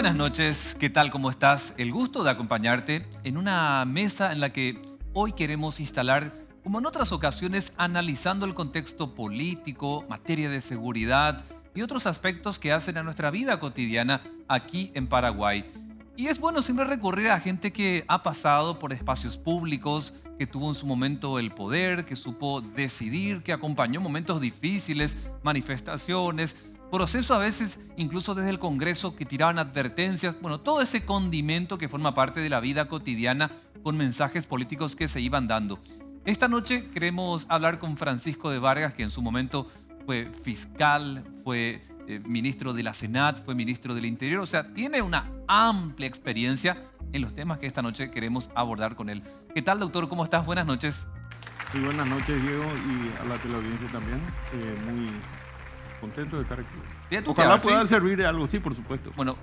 Buenas noches, ¿qué tal? ¿Cómo estás? El gusto de acompañarte en una mesa en la que hoy queremos instalar, como en otras ocasiones, analizando el contexto político, materia de seguridad y otros aspectos que hacen a nuestra vida cotidiana aquí en Paraguay. Y es bueno siempre recurrir a gente que ha pasado por espacios públicos, que tuvo en su momento el poder, que supo decidir, que acompañó momentos difíciles, manifestaciones, proceso a veces incluso desde el Congreso que tiraban advertencias, bueno, todo ese condimento que forma parte de la vida cotidiana con mensajes políticos que se iban dando. Esta noche queremos hablar con Francisco de Vargas, que en su momento fue fiscal, fue ministro de la Senat, fue ministro del Interior, o sea, tiene una amplia experiencia en los temas que esta noche queremos abordar con él. ¿Qué tal, doctor? ¿Cómo estás? Buenas noches. Muy buenas noches, Diego, y a la teleaudiencia también. Muy contento de estar aquí. Voy a Ojalá tutear, pueda ¿sí? servir de algo, sí, por supuesto. Bueno,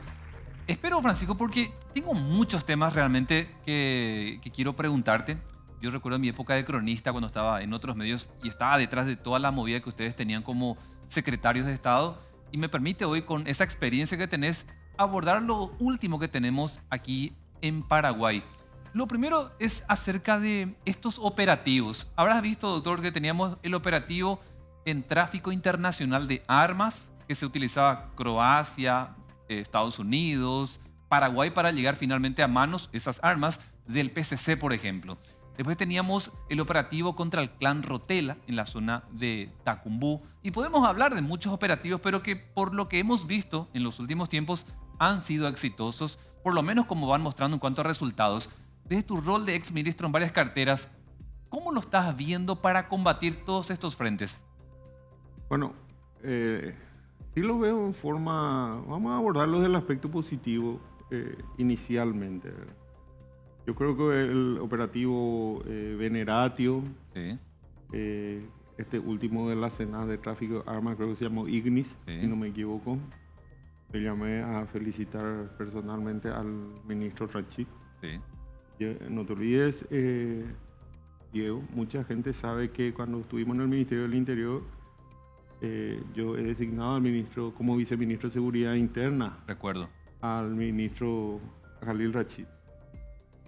espero, Francisco, porque tengo muchos temas realmente que quiero preguntarte. Yo recuerdo mi época de cronista cuando estaba en otros medios y estaba detrás de toda la movida que ustedes tenían como secretarios de Estado y me permite hoy, con esa experiencia que tenés, abordar lo último que tenemos aquí en Paraguay. Lo primero es acerca de estos operativos. Habrás visto, doctor, que teníamos el operativo en tráfico internacional de armas que se utilizaba Croacia, Estados Unidos, Paraguay para llegar finalmente a manos esas armas del PCC, por ejemplo. Después teníamos el operativo contra el clan Rotela en la zona de Tacumbú. Y podemos hablar de muchos operativos, pero que por lo que hemos visto en los últimos tiempos han sido exitosos, por lo menos como van mostrando en cuanto a resultados. Desde tu rol de exministro en varias carteras, ¿cómo lo estás viendo para combatir todos estos frentes? Bueno, sí lo veo en forma. Vamos a abordarlo del aspecto positivo inicialmente, ¿verdad? Yo creo que el operativo Veneratio, Sí, este último de la Senat de tráfico de armas, creo que se llamó Ignis, sí, si no me equivoco. Le llamé a felicitar personalmente al ministro Rachid. sí, No te olvides, Diego, mucha gente sabe que cuando estuvimos en el Ministerio del Interior, yo he designado al ministro como viceministro de Seguridad Interna, recuerdo. al ministro Jalil Rachid.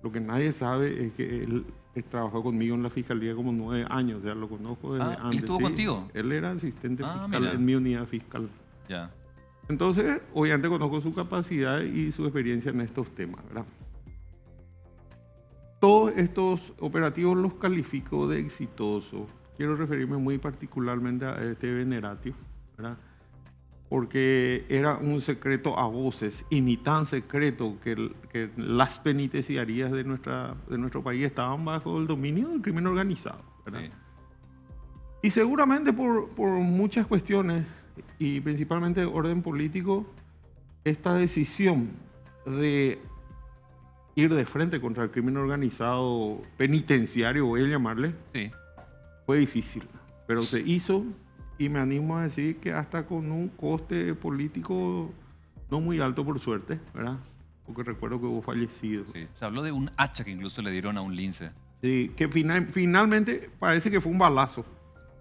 Lo que nadie sabe es que él trabajó conmigo en la fiscalía como 9 años, o sea, lo conozco desde Ah, ¿él antes. estuvo Sí, contigo? él era asistente Ah, fiscal mira. en mi unidad fiscal. Ya, Entonces, obviamente conozco su capacidad y su experiencia en estos temas, ¿verdad? Todos estos operativos los califico de exitosos. Quiero referirme muy particularmente a este Veneratio, ¿verdad? Porque era un secreto a voces y ni tan secreto que las penitenciarías de nuestro país estaban bajo el dominio del crimen organizado, ¿verdad? sí, Y seguramente por muchas cuestiones y principalmente de orden político, esta decisión de ir de frente contra el crimen organizado penitenciario, voy a llamarle, sí. fue difícil, pero se hizo y me animo a decir que hasta con un coste político no muy alto por suerte, ¿verdad? Porque recuerdo que hubo fallecidos. Sí, se habló de un hacha que incluso le dieron a un lince. Sí, que finalmente parece que fue un balazo,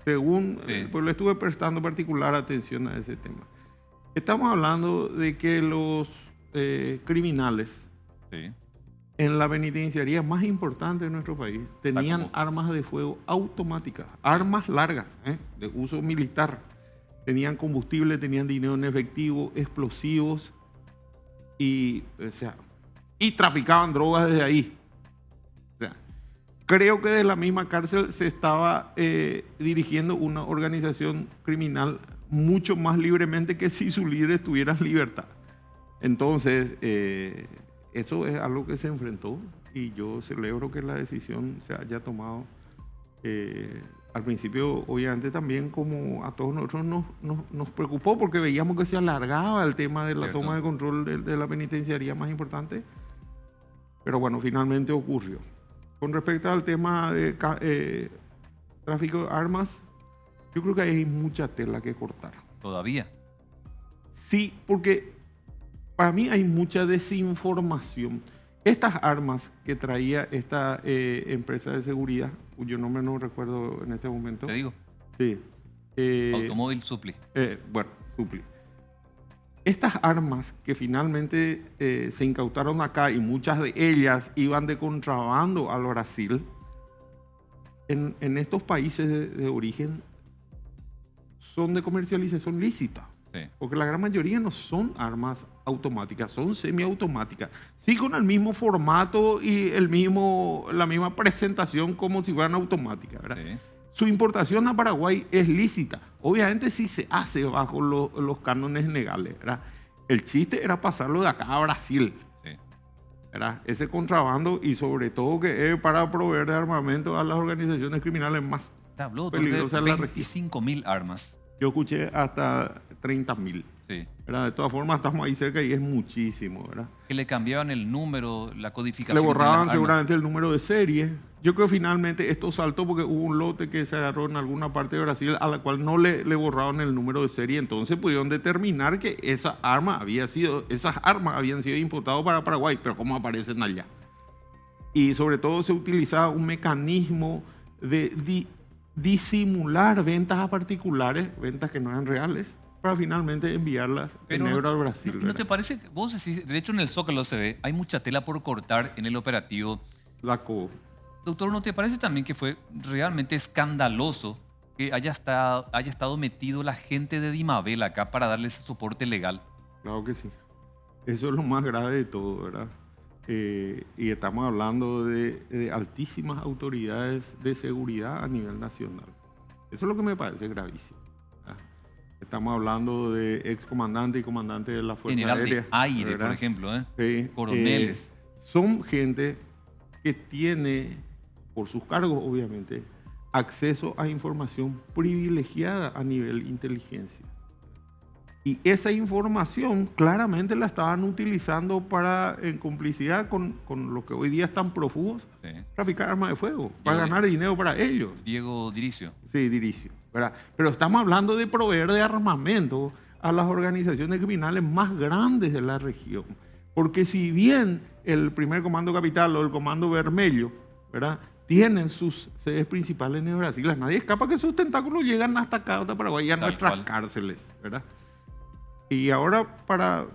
según, Sí. pues le estuve prestando particular atención a ese tema. Estamos hablando de que los criminales Sí, en la penitenciaría más importante de nuestro país tenían Tacumbú. armas de fuego automáticas, armas largas, de uso militar. Tenían combustible, tenían dinero en efectivo, explosivos y, o sea, y traficaban drogas desde ahí. O sea, creo que de la misma cárcel se estaba dirigiendo una organización criminal mucho más libremente que si su líder estuviera en libertad. Entonces, eso es algo que se enfrentó y yo celebro que la decisión se haya tomado. Al principio, obviamente, también como a todos nosotros nos preocupó porque veíamos que se alargaba el tema de la Cierto. toma de control de la penitenciaría más importante, pero bueno, finalmente ocurrió. Con respecto al tema de tráfico de armas, yo creo que hay mucha tela que cortar. todavía. Sí, porque para mí hay mucha desinformación. Estas armas que traía esta empresa de seguridad, cuyo nombre no recuerdo en este momento. Te digo, Sí. Automóvil Supli. Bueno, Supli. estas armas que finalmente se incautaron acá y muchas de ellas iban de contrabando al Brasil, en estos países de origen son de comercialización lícita. Sí. Porque la gran mayoría no son armas automáticas, son semiautomáticas. Sí, con el mismo formato y la misma presentación como si fueran automáticas, ¿verdad? Sí. Su importación a Paraguay es lícita. Obviamente sí se hace bajo los cánones legales, ¿verdad? El chiste era pasarlo de acá a Brasil, Sí. ¿verdad? Ese contrabando y sobre todo que es para proveer de armamento a las organizaciones criminales más Se habló, doctor, peligrosas de de la región. 25.000 armas. Yo escuché hasta 30.000. Sí. ¿Verdad? De todas formas, estamos ahí cerca y es muchísimo, ¿verdad? Que le cambiaban el número, la codificación. Le de las borraban armas. seguramente el número de serie. Yo creo que finalmente esto saltó porque hubo un lote que se agarró en alguna parte de Brasil a la cual no le borraron el número de serie. Entonces pudieron determinar que esas armas habían sido importadas para Paraguay, pero ¿cómo aparecen allá? Y sobre todo se utilizaba un mecanismo de disimular ventas a particulares, ventas que no eran reales, para finalmente enviarlas Pero en euro al Brasil. ¿No te parece? Vos decís, de hecho en el Zócalo se ve, hay mucha tela por cortar en el operativo. La CO. Doctor, ¿no te parece también que fue realmente escandaloso que haya estado metido la gente de Dimabel acá para darle ese soporte legal? Claro que sí. Eso es lo más grave de todo, ¿verdad? Y estamos hablando de altísimas autoridades de seguridad a nivel nacional. Eso es lo que me parece gravísimo, ¿verdad? Estamos hablando de excomandantes y comandantes de la Fuerza General Aérea. de Aire, ¿verdad? por ejemplo, ¿eh? Sí, Coroneles. son gente que tiene, por sus cargos obviamente, acceso a información privilegiada a nivel inteligencia. Y esa información claramente la estaban utilizando en complicidad con los que hoy día están prófugos, Sí. traficar armas de fuego, para ganar dinero para ellos. Diego Diricio. Sí, Diricio, ¿verdad? Pero estamos hablando de proveer de armamento a las organizaciones criminales más grandes de la región. Porque si bien el primer comando capital o el comando vermelho, ¿verdad?, tienen sus sedes principales en Brasil, nadie escapa que sus tentáculos llegan hasta acá, hasta Paraguay, a Tal nuestras cual. cárceles, ¿verdad? Y ahora, para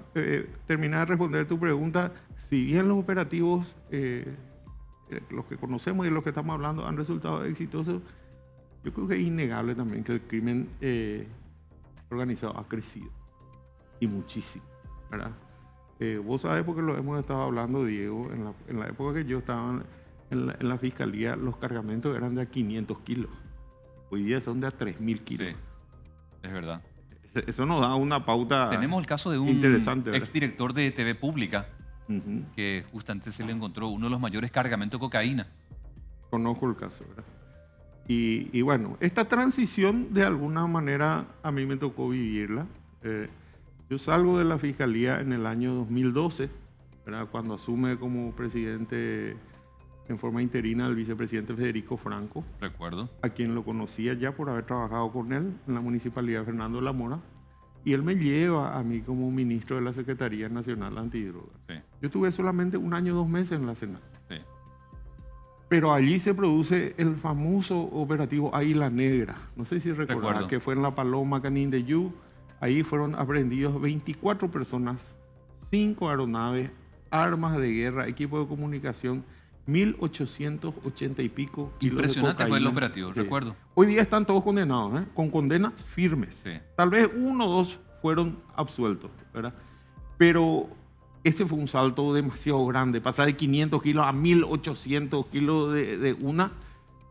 terminar de responder tu pregunta, si bien los operativos, los que conocemos y de los que estamos hablando, han resultado exitosos, yo creo que es innegable también que el crimen organizado ha crecido, y muchísimo, ¿verdad? Vos sabés, porque lo hemos estado hablando, Diego, en la época que yo estaba en la fiscalía, los cargamentos eran de a 500 kilos. Hoy día son de a 3.000 kilos. Sí, es verdad. Eso nos da una pauta Tenemos el caso de un interesante, ¿verdad? exdirector de TV Pública Ujú. que justamente se le encontró uno de los mayores cargamentos de cocaína. Conozco el caso, ¿verdad? Y bueno, esta transición de alguna manera a mí me tocó vivirla. Yo salgo de la fiscalía en el año 2012, ¿verdad?, cuando asume como presidente en forma interina el vicepresidente Federico Franco, Recuerdo. a quien lo conocía ya por haber trabajado con él en la municipalidad de Fernando de la Mora, y él me lleva a mí como ministro de la Secretaría Nacional Antidrogas. Sí, Yo tuve solamente 1 año 2 meses en la Senat. sí. Pero allí se produce el famoso operativo Águila Negra. No sé si recordás, Recuerdo. que fue en La Paloma, Canindeyú. Ahí fueron aprehendidos 24 personas, 5 aeronaves, armas de guerra, equipo de comunicación, 1.880 y pico kilos de Impresionante fue el cocaína. operativo, Sí. recuerdo. Hoy día están todos condenados, ¿eh?, con condenas firmes. Sí. Tal vez 1 o 2 fueron absueltos, ¿verdad? Pero ese fue un salto demasiado grande, pasar de 500 kilos a 1.800 kilos de una,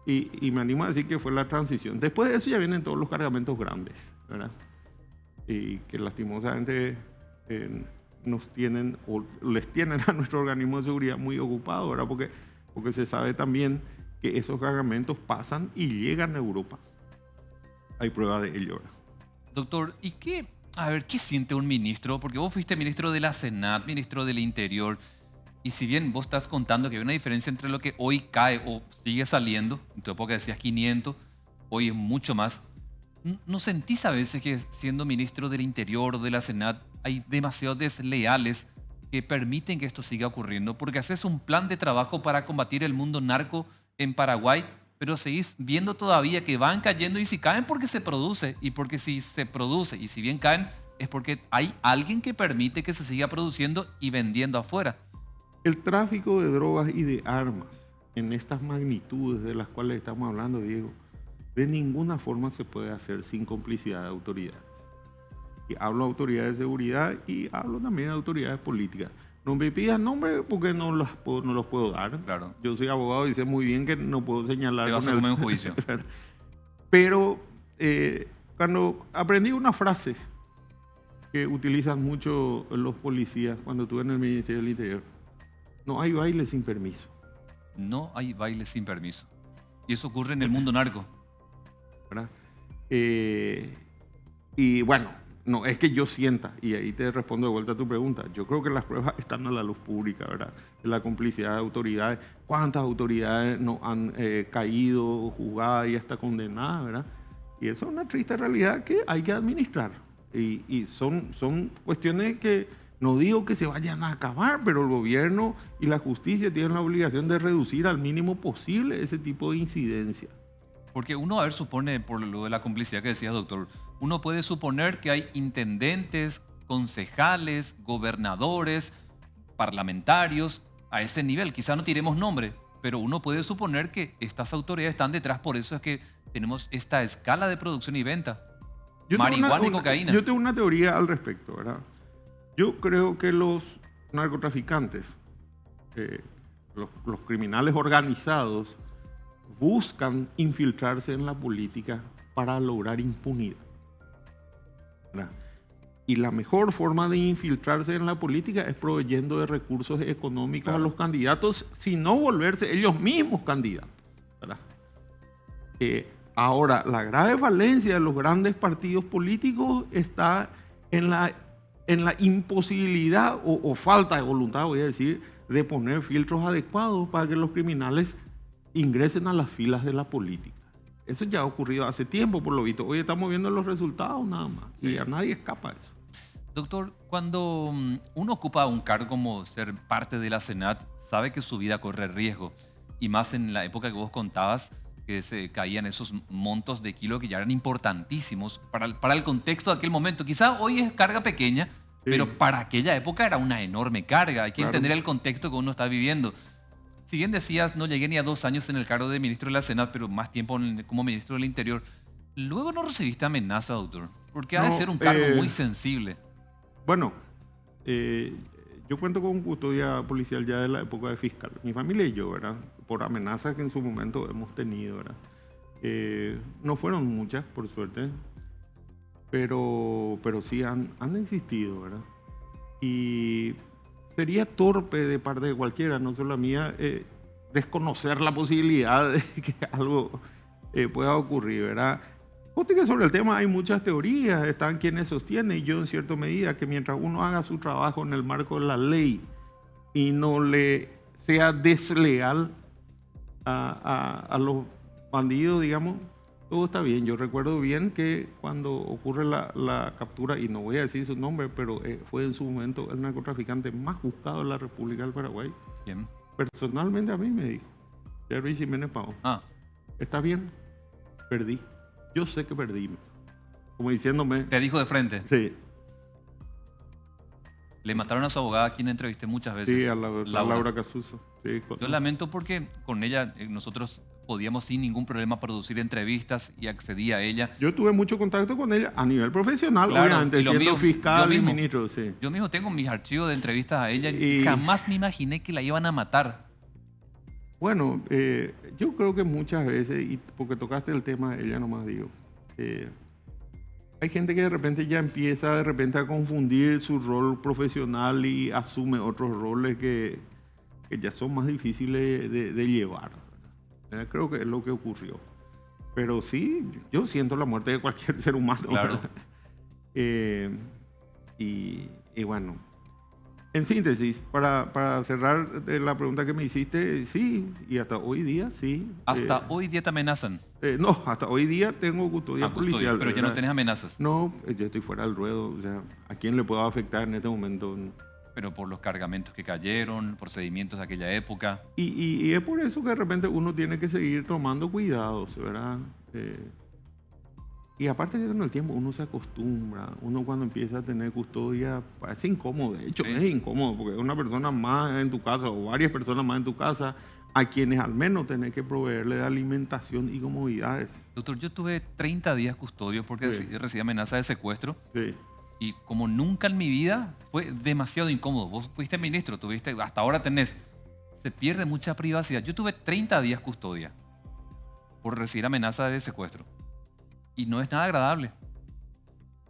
y me animo a decir que fue la transición. Después de eso ya vienen todos los cargamentos grandes, ¿verdad? Y que lastimosamente nos tienen, o les tienen a nuestro organismo de seguridad muy ocupado, ¿verdad? Porque se sabe también que esos cargamentos pasan y llegan a Europa. Hay pruebas de ello, ¿verdad? Doctor, ¿y qué siente un ministro? Porque vos fuiste ministro de la Senat, ministro del Interior, y si bien vos estás contando que hay una diferencia entre lo que hoy cae o sigue saliendo, en tu época decías 500, hoy es mucho más, ¿no sentís a veces que siendo ministro del Interior o de la Senat hay demasiados desleales que permiten que esto siga ocurriendo? Porque haces un plan de trabajo para combatir el mundo narco en Paraguay, pero seguís viendo todavía que van cayendo, y si caen porque se produce, y porque si se produce y si bien caen es porque hay alguien que permite que se siga produciendo y vendiendo afuera. El tráfico de drogas y de armas en estas magnitudes de las cuales estamos hablando, Diego, de ninguna forma se puede hacer sin complicidad de autoridades. Y hablo de autoridades de seguridad y hablo también de autoridades políticas. No me pidan nombre porque no los puedo dar. Claro. Yo soy abogado y sé muy bien que no puedo señalar. Te vas a comer un juicio. Pero cuando aprendí una frase que utilizan mucho los policías cuando estuve en el Ministerio del Interior: no hay baile sin permiso. No hay baile sin permiso. Y eso ocurre en el mundo narco. ¿Verdad? Y bueno, no es que yo sienta, y ahí te respondo de vuelta a tu pregunta, yo creo que las pruebas están a la luz pública, ¿verdad? De la complicidad de autoridades, cuántas autoridades no han caído, juzgadas y hasta condenadas, ¿verdad? Y eso es una triste realidad que hay que administrar. Y son cuestiones que no digo que se vayan a acabar, pero el gobierno y la justicia tienen la obligación de reducir al mínimo posible ese tipo de incidencia. Porque uno, a ver, supone, por lo de la complicidad que decías, doctor, uno puede suponer que hay intendentes, concejales, gobernadores, parlamentarios a ese nivel. Quizá no tiremos nombre, pero uno puede suponer que estas autoridades están detrás, por eso es que tenemos esta escala de producción y venta. Marihuana y cocaína. Yo tengo una teoría al respecto, ¿verdad? Yo creo que los narcotraficantes, los criminales organizados, buscan infiltrarse en la política para lograr impunidad, ¿verdad? Y la mejor forma de infiltrarse en la política es proveyendo de recursos económicos, claro, a los candidatos, sino volverse ellos mismos candidatos, ¿verdad? Ahora, la grave falencia de los grandes partidos políticos está en la imposibilidad o falta de voluntad, voy a decir, de poner filtros adecuados para que los criminales ingresen a las filas de la política. Eso ya ha ocurrido hace tiempo, por lo visto. Hoy estamos viendo los resultados nada más, y a nadie escapa de eso. Doctor, cuando uno ocupa un cargo como ser parte de la Senat, sabe que su vida corre riesgo, y más en la época que vos contabas, que se caían esos montos de kilo que ya eran importantísimos para el contexto de aquel momento. Quizá hoy es carga pequeña, sí, pero para aquella época era una enorme carga. Hay que entender el contexto que uno está viviendo. Si bien decías, no llegué ni a 2 años en el cargo de ministro de la Senat, pero más tiempo como ministro del Interior, luego no recibiste amenaza, doctor, porque ha de ser un cargo muy sensible. Bueno, yo cuento con custodia policial ya de la época de fiscal. Mi familia y yo, ¿verdad? Por amenazas que en su momento hemos tenido, ¿verdad? No fueron muchas, por suerte, pero sí han existido, ¿verdad? Y sería torpe de parte de cualquiera, no solo la mía, desconocer la posibilidad de que algo pueda ocurrir, ¿verdad? Que sobre el tema hay muchas teorías, están quienes sostienen, y yo en cierta medida, que mientras uno haga su trabajo en el marco de la ley y no le sea desleal a los bandidos, digamos, todo está bien. Yo recuerdo bien que cuando ocurre la captura, y no voy a decir su nombre, pero fue en su momento el narcotraficante más buscado en la República del Paraguay. Bien. Personalmente a mí me dijo, Jerry Jiménez Pau, está bien, perdí. Yo sé que perdí, como diciéndome... ¿Te dijo de frente? Sí. Le mataron a su abogada, a quien entrevisté muchas veces. Sí, a Laura Casuso. Sí, yo lamento porque con ella nosotros podíamos sin ningún problema producir entrevistas y accedí a ella. Yo tuve mucho contacto con ella a nivel profesional, claro, obviamente, siendo fiscal y ministro. Sí. Yo mismo tengo mis archivos de entrevistas a ella y jamás me imaginé que la iban a matar. Bueno, yo creo que muchas veces, y porque tocaste el tema, ella nomás digo, hay gente que de repente ya empieza a confundir su rol profesional y asume otros roles que ya son más difíciles de llevar. Creo que es lo que ocurrió. Pero sí, yo siento la muerte de cualquier ser humano. Claro. Y bueno, en síntesis, para cerrar la pregunta que me hiciste, sí, y hasta hoy día sí. ¿Hasta hoy día te amenazan? No, hasta hoy día tengo custodia policial. Pero ya no tenés amenazas. No, yo estoy fuera del ruedo. O sea, ¿a quién le puedo afectar en este momento? Pero por los cargamentos que cayeron, procedimientos de aquella época. Y es por eso que de repente uno tiene que seguir tomando cuidados, ¿verdad? Y aparte que con el tiempo uno se acostumbra, uno cuando empieza a tener custodia parece incómodo, de hecho Sí. es incómodo porque es una persona más en tu casa o varias personas más en tu casa a quienes al menos tenés que proveerle de alimentación y comodidades. Doctor, yo tuve 30 días custodio porque Sí. recibí amenaza de secuestro. Sí. Y como nunca en mi vida fue demasiado incómodo. Vos fuiste ministro, tuviste, hasta ahora tenés. Se pierde mucha privacidad. Yo tuve 30 días custodia por recibir amenaza de secuestro. Y no es nada agradable.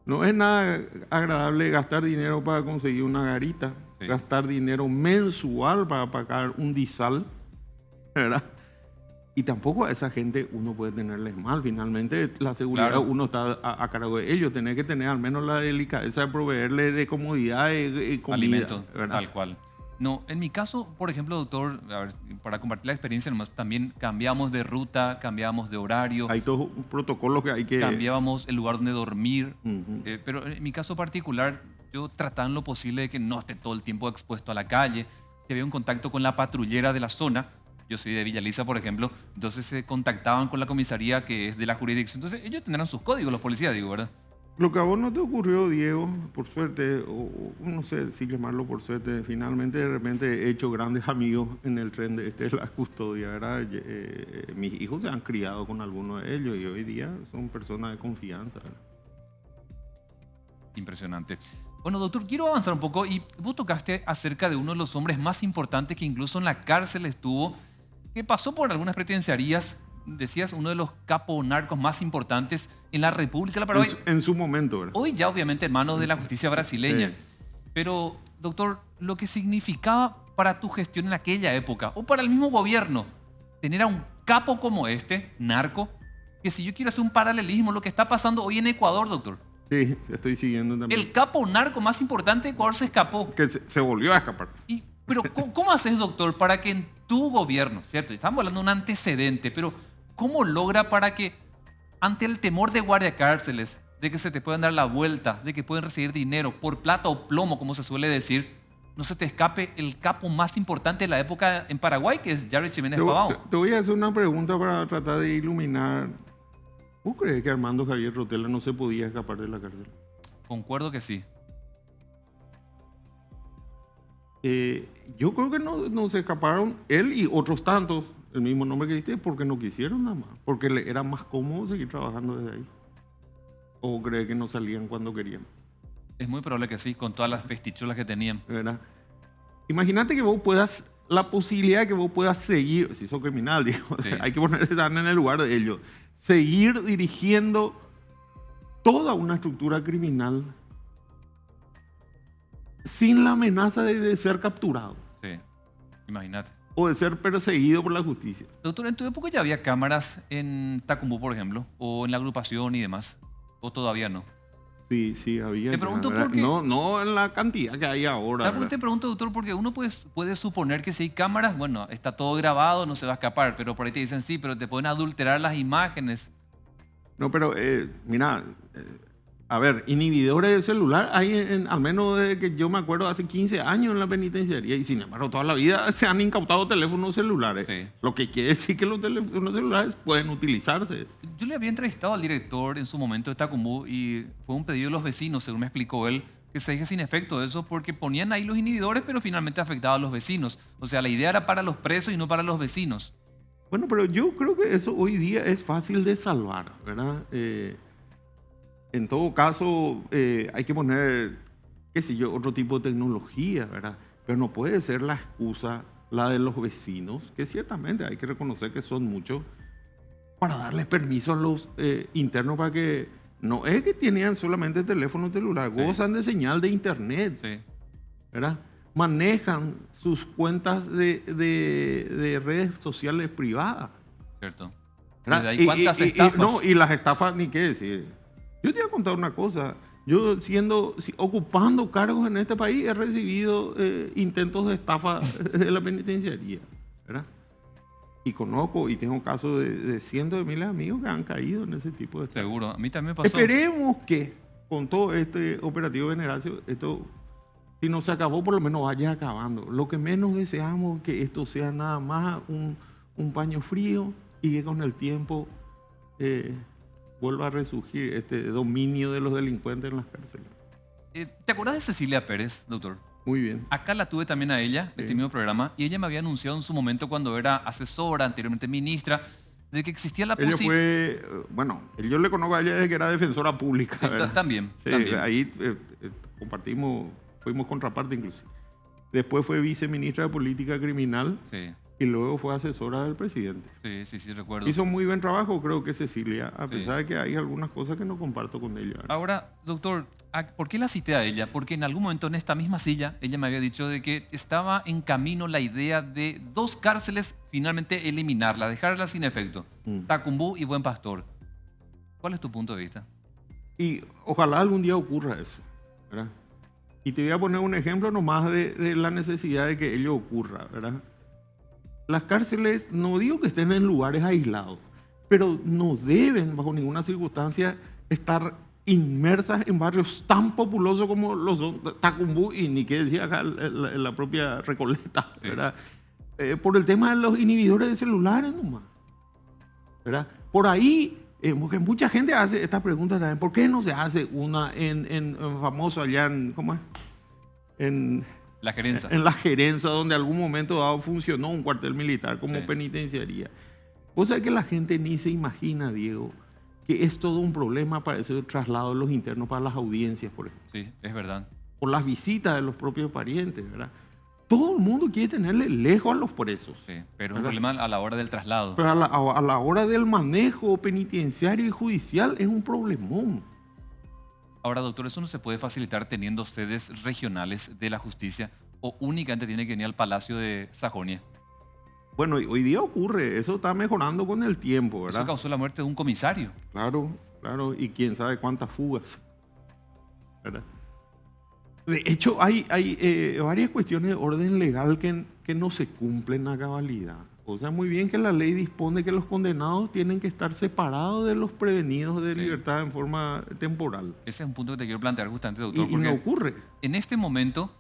No es nada agradable gastar dinero para conseguir una garita, Sí. gastar dinero mensual para pagar un disal, ¿verdad? Y tampoco a esa gente uno puede tenerles mal. Finalmente, la seguridad Claro. uno está a cargo de ellos. Tenés que tener al menos la delicadeza de proveerle de comodidad y comida, Alimento, ¿verdad? tal cual. No, en mi caso, por ejemplo, doctor, a ver, para compartir la experiencia nomás, también cambiamos de ruta, cambiamos de horario, Hay todos un protocolo que hay que... cambiábamos el lugar donde dormir. Ujú. Pero en mi caso particular, yo trataba en lo posible de que no esté todo el tiempo expuesto a la calle. Si había un contacto con la patrullera de la zona, yo soy de Villa Lisa, por ejemplo, entonces se contactaban con la comisaría que es de la jurisdicción. Entonces ellos tendrán sus códigos, los policías, digo, ¿verdad? Lo que a vos no te ocurrió, Diego, por suerte, o no sé si llamarlo por suerte, finalmente de repente he hecho grandes amigos en el tren de la custodia, ¿verdad? Mis hijos se han criado con algunos de ellos y hoy día son personas de confianza, ¿verdad? Impresionante. Bueno, doctor, quiero avanzar un poco y vos tocaste acerca de uno de los hombres más importantes que incluso en la cárcel estuvo, que pasó por algunas penitenciarías, decías, uno de los capos narcos más importantes en la República de la Paraguay. En su momento, ¿verdad? Hoy ya obviamente en manos de la justicia brasileña. Sí. Pero, doctor, lo que significaba para tu gestión en aquella época, o para el mismo gobierno, tener a un capo como este, narco, que si yo quiero hacer un paralelismo, lo que está pasando hoy en Ecuador, doctor, Sí, estoy siguiendo también. el capo narco más importante de Ecuador se escapó. Que se volvió a escapar. Pero, ¿cómo haces, doctor, para que en tu gobierno, ¿cierto? Estamos hablando de un antecedente, pero ¿cómo logra para que, ante el temor de guardiacárceles, de que se te puedan dar la vuelta, de que pueden recibir dinero por plata o plomo, como se suele decir, no se te escape el capo más importante de la época en Paraguay, que es Jared Jiménez Pavao? Te voy a hacer una pregunta para tratar de iluminar. ¿Vos crees que Armando Javier Rotella no se podía escapar de la cárcel? Concuerdo que sí. Yo creo que no se escaparon él y otros tantos, el mismo nombre que diste, porque no quisieron nada más, porque le era más cómodo seguir trabajando desde ahí. ¿O cree que no salían cuando querían? Es muy probable que sí, con todas las festichulas que tenían. ¿Verdad? Imagínate que vos puedas, la posibilidad de que vos puedas seguir, si sos criminal, digo, Sí. hay que ponerse en el lugar de ellos, seguir dirigiendo toda una estructura criminal sin la amenaza de ser capturado Sí, imagínate. o de ser perseguido por la justicia. Doctor, ¿en tu época ya había cámaras en Tacumbú, por ejemplo, o en la agrupación y demás? ¿O todavía no? Sí, había. Te ya, pregunto ¿verdad? por qué. No en la cantidad que hay ahora. ¿Sabes por qué ¿verdad? te pregunto, doctor? Porque uno puede suponer que si hay cámaras, bueno, está todo grabado, no se va a escapar, pero por ahí te dicen sí, pero te pueden adulterar las imágenes. No, pero mira, a ver, inhibidores de celular hay al menos desde que yo me acuerdo hace 15 años en la penitenciaría y sin embargo toda la vida se han incautado teléfonos celulares. Sí. Lo que quiere decir que los teléfonos celulares pueden utilizarse. Yo le había entrevistado al director en su momento de Tacumbú y fue un pedido de los vecinos, según me explicó él, que se deje sin efecto eso porque ponían ahí los inhibidores, pero finalmente afectaba a los vecinos. O sea, la idea era para los presos y no para los vecinos. Bueno, pero yo creo que eso hoy día es fácil de salvar, ¿verdad? En todo caso, hay que poner, qué sé yo, otro tipo de tecnología, ¿verdad? Pero no puede ser la excusa la de los vecinos, que ciertamente hay que reconocer que son muchos, para darles permiso a los internos para que, no es que tenían solamente teléfono celular, Sí. gozan de señal de internet, Sí. ¿verdad? Manejan sus cuentas de redes sociales privadas. ¿Cierto? ¿Verdad? ¿Desde ahí cuántas estafas? No, y las estafas, ni qué decir. Yo te voy a contar una cosa. Yo ocupando cargos en este país he recibido intentos de estafa de la penitenciaría, ¿verdad? Y conozco y tengo casos de cientos de miles de amigos que han caído en ese tipo de estafas. Seguro. A mí también me pasó. Esperemos que con todo este operativo de Veneracio, esto, si no se acabó, por lo menos vaya acabando. Lo que menos deseamos es que esto sea nada más un paño frío y que con el tiempo vuelva a resurgir este dominio de los delincuentes en las cárceles. ¿Te acuerdas de Cecilia Pérez, doctor? Muy bien. Acá la tuve también a ella, Sí. este mismo programa, y ella me había anunciado en su momento cuando era asesora, anteriormente ministra, de que existía la Ella posibilidad... fue, yo le conozco a ella desde que era defensora pública. ¿verdad? También, Sí, también. ahí compartimos, fuimos contraparte inclusive. Después fue viceministra de Política Criminal Sí, y luego fue asesora del presidente. sí, recuerdo. Hizo muy buen trabajo, creo que Cecilia, a Sí. pesar de que hay algunas cosas que no comparto con ella. ¿verdad? Ahora, doctor, ¿por qué la cité a ella? Porque en algún momento en esta misma silla, ella me había dicho de que estaba en camino la idea de 2 cárceles finalmente eliminarla, dejarla sin efecto. Mm. Tacumbú y Buen Pastor. ¿Cuál es tu punto de vista? Y ojalá algún día ocurra eso, ¿verdad? Y te voy a poner un ejemplo nomás de la necesidad de que ello ocurra, ¿verdad? Las cárceles, no digo que estén en lugares aislados, pero no deben, bajo ninguna circunstancia, estar inmersas en barrios tan populosos como los son Tacumbú y ni qué decía acá la propia Recoleta, Sí. ¿verdad? Por el tema de los inhibidores de celulares nomás, ¿verdad? Por ahí, porque mucha gente hace esta pregunta también, ¿por qué no se hace una en famoso allá en, ¿cómo es? La gerencia. En la Gerencia, donde algún momento dado funcionó un cuartel militar como Sí. penitenciaría. Vos sabés que la gente ni se imagina, Diego, que es todo un problema para ese traslado de los internos para las audiencias, por ejemplo, Sí, es verdad. por las visitas de los propios parientes, ¿verdad? Todo el mundo quiere tenerle lejos a los presos. Sí, pero es un ¿verdad? problema a la hora del traslado. Pero a la hora del manejo penitenciario y judicial es un problemón. Ahora, doctor, ¿eso no se puede facilitar teniendo sedes regionales de la justicia o únicamente tiene que venir al Palacio de Sajonia? Bueno, y hoy día ocurre, eso está mejorando con el tiempo, Eso ¿verdad? causó la muerte de un comisario. Claro, claro, y quién sabe cuántas fugas, ¿verdad? De hecho, hay varias cuestiones de orden legal que no se cumplen a cabalidad. O sea, muy bien que la ley dispone que los condenados tienen que estar separados de los prevenidos de Sí. libertad en forma temporal. Ese es un punto que te quiero plantear justamente, Y, doctor, y porque no ocurre. en este momento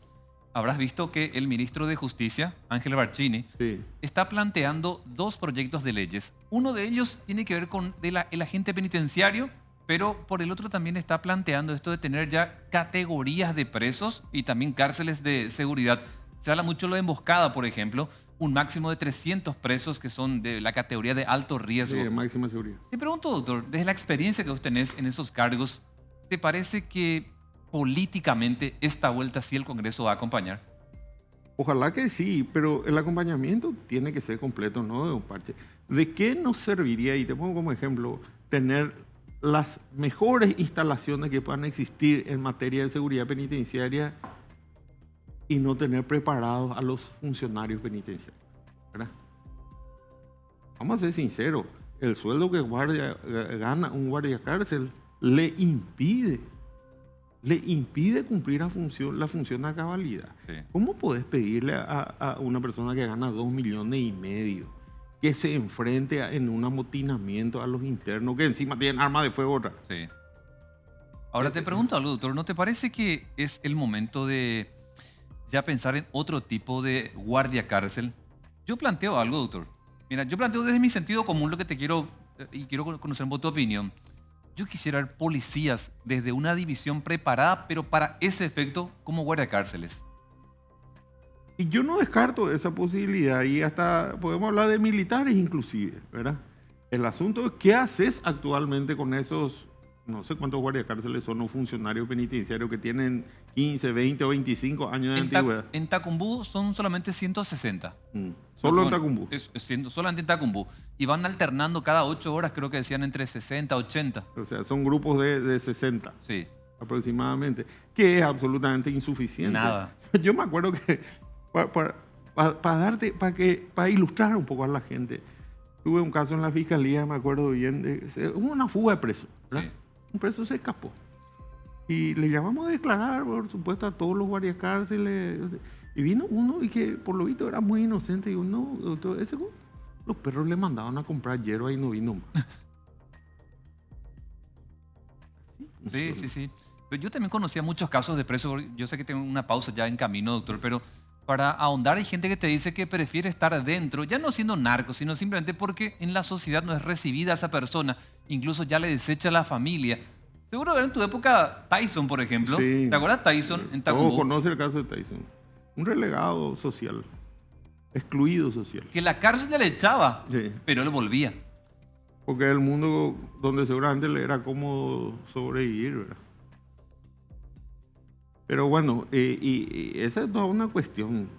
habrás visto que el ministro de Justicia, Ángel Barcini, Sí. está planteando 2 proyectos de leyes. Uno de ellos tiene que ver con el agente penitenciario, pero por el otro también está planteando esto de tener ya categorías de presos y también cárceles de seguridad. Se habla mucho de lo de emboscada, por ejemplo, un máximo de 300 presos que son de la categoría de alto riesgo. Sí, de máxima seguridad. Te pregunto, doctor, desde la experiencia que vos tenés en esos cargos, ¿te parece que políticamente esta vuelta sí el Congreso va a acompañar? Ojalá que sí, pero el acompañamiento tiene que ser completo, no de un parche. ¿De qué nos serviría, y te pongo como ejemplo, tener las mejores instalaciones que puedan existir en materia de seguridad penitenciaria y no tener preparados a los funcionarios penitenciarios? ¿Verdad? Vamos a ser sinceros, el sueldo que gana un guardia cárcel le impide cumplir la función a cabalidad. Sí. ¿Cómo podés pedirle a una persona que gana 2,5 millones que se enfrente en un amotinamiento a los internos que encima tienen armas de fuego otra? Sí. Ahora te pregunto algo, doctor, ¿no te parece que es el momento de ya pensar en otro tipo de guardia cárcel? Yo planteo algo, doctor. Mira, yo planteo desde mi sentido común lo que te quiero y quiero conocer un poco tu opinión. Yo quisiera ver policías desde una división preparada, pero para ese efecto como guardia cárceles. Y yo no descarto esa posibilidad y hasta podemos hablar de militares inclusive, ¿verdad? El asunto es qué haces actualmente con esos, no sé cuántos guardias cárceles son los funcionarios penitenciarios que tienen 15, 20 o 25 años de antigüedad. En Tacumbú son solamente 160. Solo en Bueno, Tacumbú. Solamente en Tacumbú. Y van alternando cada 8 horas, creo que decían entre 60 80. O sea, son grupos de 60 Sí. aproximadamente, que es absolutamente insuficiente. Nada. Yo me acuerdo que para ilustrar un poco a la gente, tuve un caso en la fiscalía, me acuerdo bien, hubo una fuga de presos, ¿verdad? Sí. Un preso se escapó. Y le llamamos a declarar, por supuesto, a todos los guardias cárceles. Y vino uno y que por lo visto era muy inocente. Y digo, no, doctor, los perros le mandaban a comprar hierba y no vino más. Sí. Pero yo también conocía muchos casos de presos. Yo sé que tengo una pausa ya en camino, doctor, pero para ahondar, hay gente que te dice que prefiere estar dentro, ya no siendo narco, sino simplemente porque en la sociedad no es recibida esa persona, incluso ya le desecha la familia. Seguro era en tu época Tyson, por ejemplo. Sí, ¿Te acuerdas Tyson en todos Tacumbú? conocen el caso de Tyson. Un relegado social, excluido social. Que la cárcel ya le echaba, Sí, pero él volvía. porque es el mundo donde seguramente le era cómodo sobrevivir, ¿verdad? Pero bueno, y esa es toda una cuestión.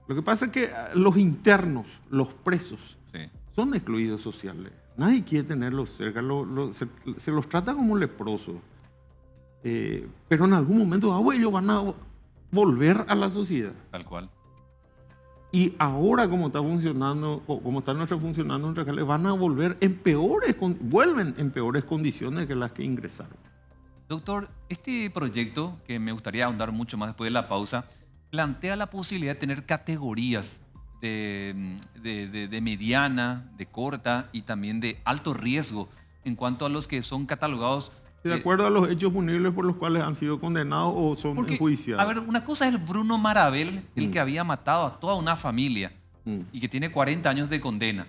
Lo que pasa es que los internos, los presos, Sí. son excluidos sociales. Nadie quiere tenerlos cerca, se los trata como leprosos. Pero en algún momento ellos van a volver a la sociedad. Tal cual. Y ahora como está funcionando, como están funcionando nuestras cárceles, van a volver vuelven en peores condiciones que las que ingresaron. Doctor, este proyecto, que me gustaría ahondar mucho más después de la pausa, plantea la posibilidad de tener categorías de mediana, de corta y también de alto riesgo en cuanto a los que son catalogados. De acuerdo a los hechos punibles por los cuales han sido condenados o son Porque, enjuiciados. a ver, una cosa es el Bruno Marabel, el que había matado a toda una familia y que tiene 40 años de condena.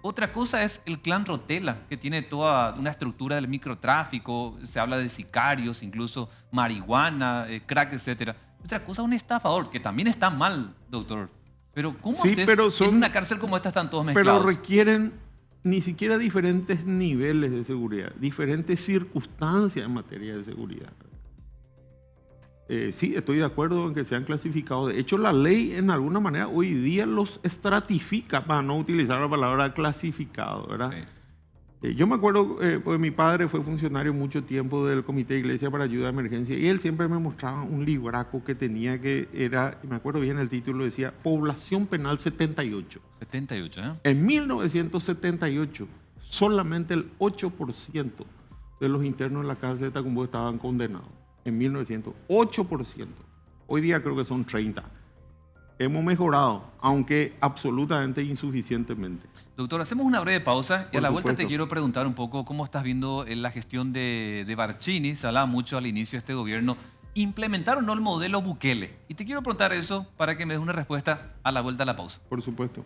Otra cosa es el clan Rotela, que tiene toda una estructura del microtráfico, se habla de sicarios, incluso marihuana, crack, etc. Otra cosa es un estafador, que también está mal, doctor. Pero ¿cómo Sí, haces pero en una cárcel como esta están todos Pero mezclados? requieren ni siquiera diferentes niveles de seguridad, diferentes circunstancias en materia de seguridad. Sí, estoy de acuerdo en que sean clasificados. De hecho, la ley en alguna manera hoy día los estratifica, para no utilizar la palabra clasificado, ¿verdad? Sí. Yo me acuerdo, pues mi padre fue funcionario mucho tiempo del Comité de Iglesia para Ayuda a Emergencia y él siempre me mostraba un libraco que tenía que era, me acuerdo bien el título, decía Población Penal 78. 78, ¿eh? En 1978, solamente el 8% de los internos en la cárcel de Tacumbú estaban condenados. En 1900, 8%. Hoy día creo que son 30%. Hemos mejorado, aunque absolutamente insuficientemente. Doctor, hacemos una breve pausa y a la vuelta te supuesto. quiero preguntar un poco cómo estás viendo la gestión de Barcini. Se hablaba mucho al inicio de este gobierno. ¿Implementaron o no el modelo Bukele? Y te quiero preguntar eso para que me des una respuesta a la vuelta a la pausa. Por supuesto.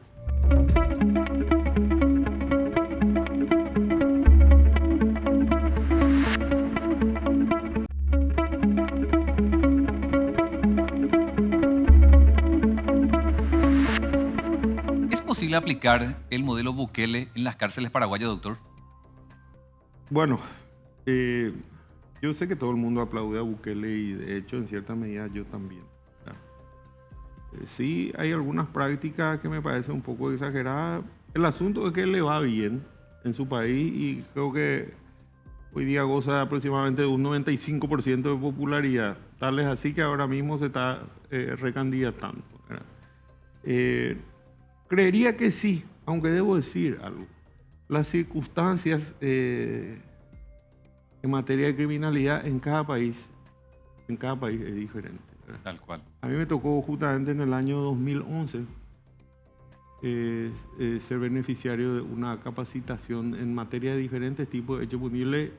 ¿Es posible aplicar el modelo Bukele en las cárceles paraguayas, doctor? Bueno, yo sé que todo el mundo aplaude a Bukele y de hecho en cierta medida yo también. ¿Verdad? Sí, hay algunas prácticas que me parecen un poco exageradas. El asunto es que le va bien en su país y creo que hoy día goza aproximadamente de un 95% de popularidad. Tal es así que ahora mismo se está recandidatando. ¿Verdad? Creería que sí, aunque debo decir algo. Las circunstancias en materia de criminalidad en cada país es diferente. ¿Verdad? Tal cual. A mí me tocó justamente en el año 2011 ser beneficiario de una capacitación en materia de diferentes tipos de hechos punibles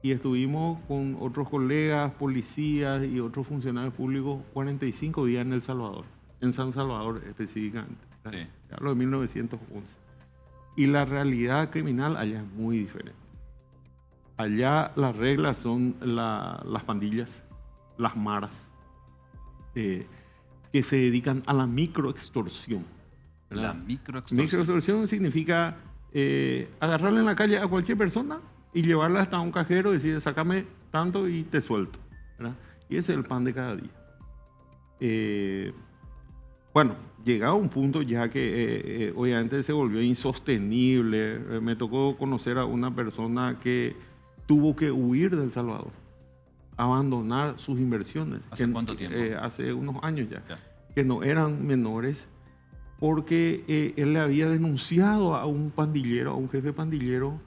y estuvimos con otros colegas, policías y otros funcionarios públicos 45 días en El Salvador, en San Salvador específicamente. Sí. Hablo de 1911. Y la realidad criminal allá es muy diferente. Allá las reglas son las pandillas, las maras, que se dedican a la microextorsión. La microextorsión. Microextorsión significa agarrarle en la calle a cualquier persona y llevarla hasta un cajero y decir, sácame tanto y te suelto. ¿Verdad? Y ese es el pan de cada día. Bueno, llegado a un punto ya que obviamente se volvió insostenible, me tocó conocer a una persona que tuvo que huir de El Salvador, abandonar sus inversiones. ¿Hace cuánto tiempo? Hace unos años ya, que no eran menores, porque él le había denunciado a un pandillero, a un jefe pandillero,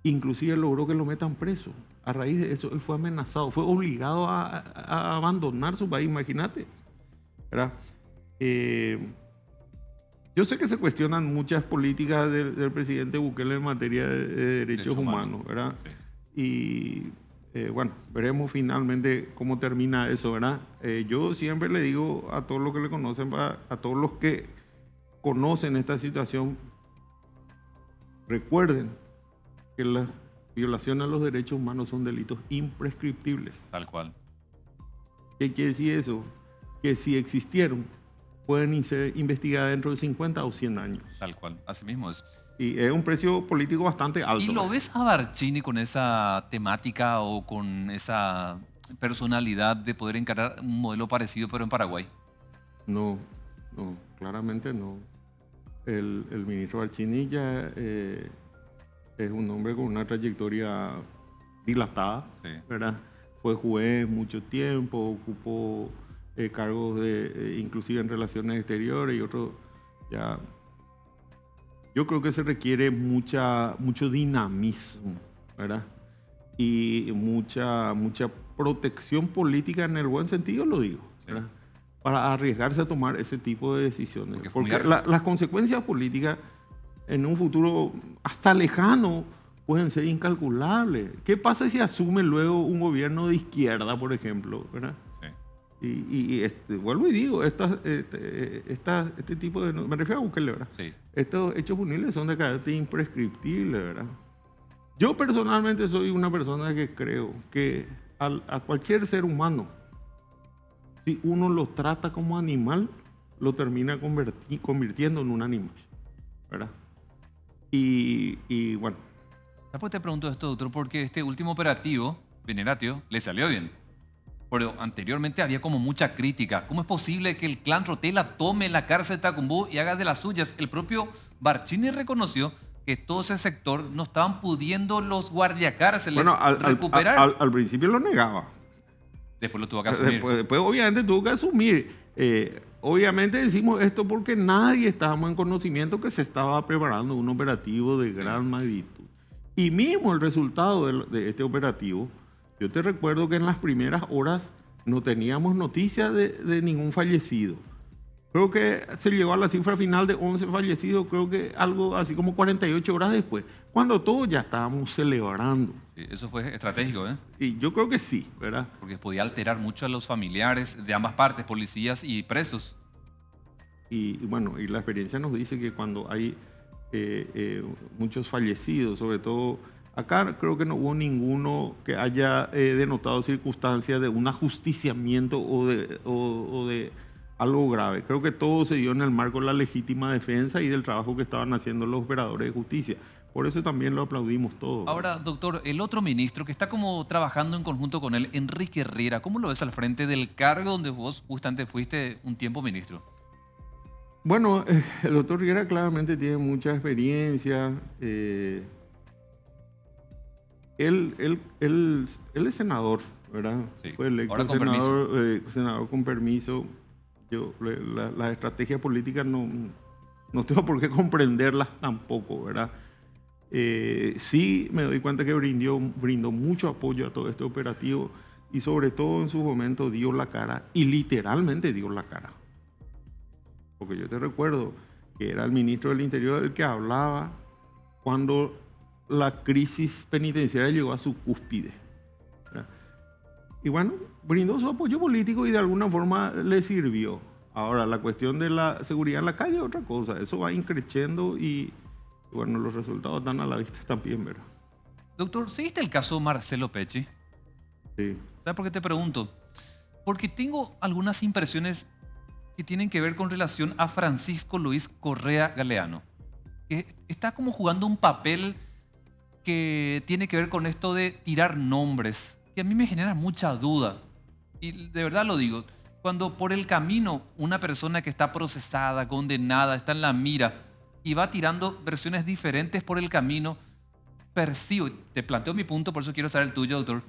inclusive logró que lo metan preso. A raíz de eso, él fue amenazado, fue obligado a abandonar su país, imagínate. ¿Verdad? Yo sé que se cuestionan muchas políticas del presidente Bukele en materia de derechos humanos, ¿verdad? Sí. Y Bueno, veremos finalmente cómo termina eso, ¿verdad? Yo siempre le digo a todos los que le conocen, a todos los que conocen esta situación, recuerden que las violaciones a los derechos humanos son delitos imprescriptibles. Tal cual. ¿Qué quiere decir eso? Que si existieron, pueden ser investigadas dentro de 50 o 100 años. Tal cual. Así mismo es. Y es un precio político bastante alto. ¿Y lo ves a Barcini con esa temática o con esa personalidad de poder encarar un modelo parecido pero en Paraguay? No, claramente no. El ministro Barcini ya es un hombre con una trayectoria dilatada, Sí. ¿verdad? Fue juez mucho tiempo, ocupó cargos inclusive en relaciones exteriores y otros ya. Yo creo que se requiere mucho dinamismo, ¿verdad? Y mucha protección política en el buen sentido, lo digo, ¿verdad? Sí. Para arriesgarse a tomar ese tipo de decisiones. Porque las consecuencias políticas en un futuro hasta lejano pueden ser incalculables. ¿Qué pasa si asume luego un gobierno de izquierda, por ejemplo, ¿verdad? Y vuelvo y digo, este tipo de... Me refiero a Bukele, ¿verdad? Sí. Estos hechos punibles son de carácter imprescriptible, ¿verdad? Yo personalmente soy una persona que creo que a cualquier ser humano, si uno lo trata como animal, lo termina convirtiendo en un animal, ¿verdad? Y bueno. Después te pregunto esto, doctor, porque este último operativo, Veneratio, le salió bien. Pero anteriormente había como mucha crítica. ¿Cómo es posible que el clan Rotela tome la cárcel de Tacumbú y haga de las suyas? El propio Barcini reconoció que todo ese sector no estaban pudiendo los guardiacárceles recuperar. Al principio lo negaba. Después lo tuvo que asumir. Después obviamente tuvo que asumir. Obviamente decimos esto porque nadie estábamos en conocimiento que se estaba preparando un operativo de gran magnitud. Y mismo el resultado de este operativo, yo te recuerdo que en las primeras horas no teníamos noticia de ningún fallecido. Creo que se llegó a la cifra final de 11 fallecidos, creo que algo así como 48 horas después, cuando todos ya estábamos celebrando. Sí, eso fue estratégico, ¿eh? Y yo creo que sí, ¿verdad? Porque podía alterar mucho a los familiares de ambas partes, policías y presos. Y bueno, y la experiencia nos dice que cuando hay muchos fallecidos, sobre todo... Acá creo que no hubo ninguno que haya denotado circunstancias de un ajusticiamiento o de algo grave. Creo que todo se dio en el marco de la legítima defensa y del trabajo que estaban haciendo los operadores de justicia. Por eso también lo aplaudimos todos. Ahora, doctor, el otro ministro que está como trabajando en conjunto con él, Enrique Herrera, ¿cómo lo ves al frente del cargo donde vos justamente fuiste un tiempo ministro? Bueno, el doctor Herrera claramente tiene mucha experiencia. Él es senador, ¿verdad? Sí. Fue electo Ahora con senador con permiso. Yo las estrategias políticas no tengo por qué comprenderlas tampoco, ¿verdad? Sí me doy cuenta que brindó mucho apoyo a todo este operativo y sobre todo en su momento dio la cara y literalmente dio la cara. Porque yo te recuerdo que era el ministro del Interior el que hablaba cuando la crisis penitenciaria llegó a su cúspide, ¿verdad? Y bueno, brindó su apoyo político y de alguna forma le sirvió. Ahora, la cuestión de la seguridad en la calle es otra cosa. Eso va increciendo y bueno, los resultados están a la vista también, ¿verdad? Doctor, ¿seguiste el caso Marcelo Pecci? Sí. ¿Sabes por qué te pregunto? Porque tengo algunas impresiones que tienen que ver con relación a Francisco Luis Correa Galeano, que está como jugando un papel que tiene que ver con esto de tirar nombres, que a mí me genera mucha duda. Y de verdad lo digo, cuando por el camino una persona que está procesada, condenada, está en la mira y va tirando versiones diferentes por el camino, percibo, te planteo mi punto, por eso quiero saber el tuyo, doctor,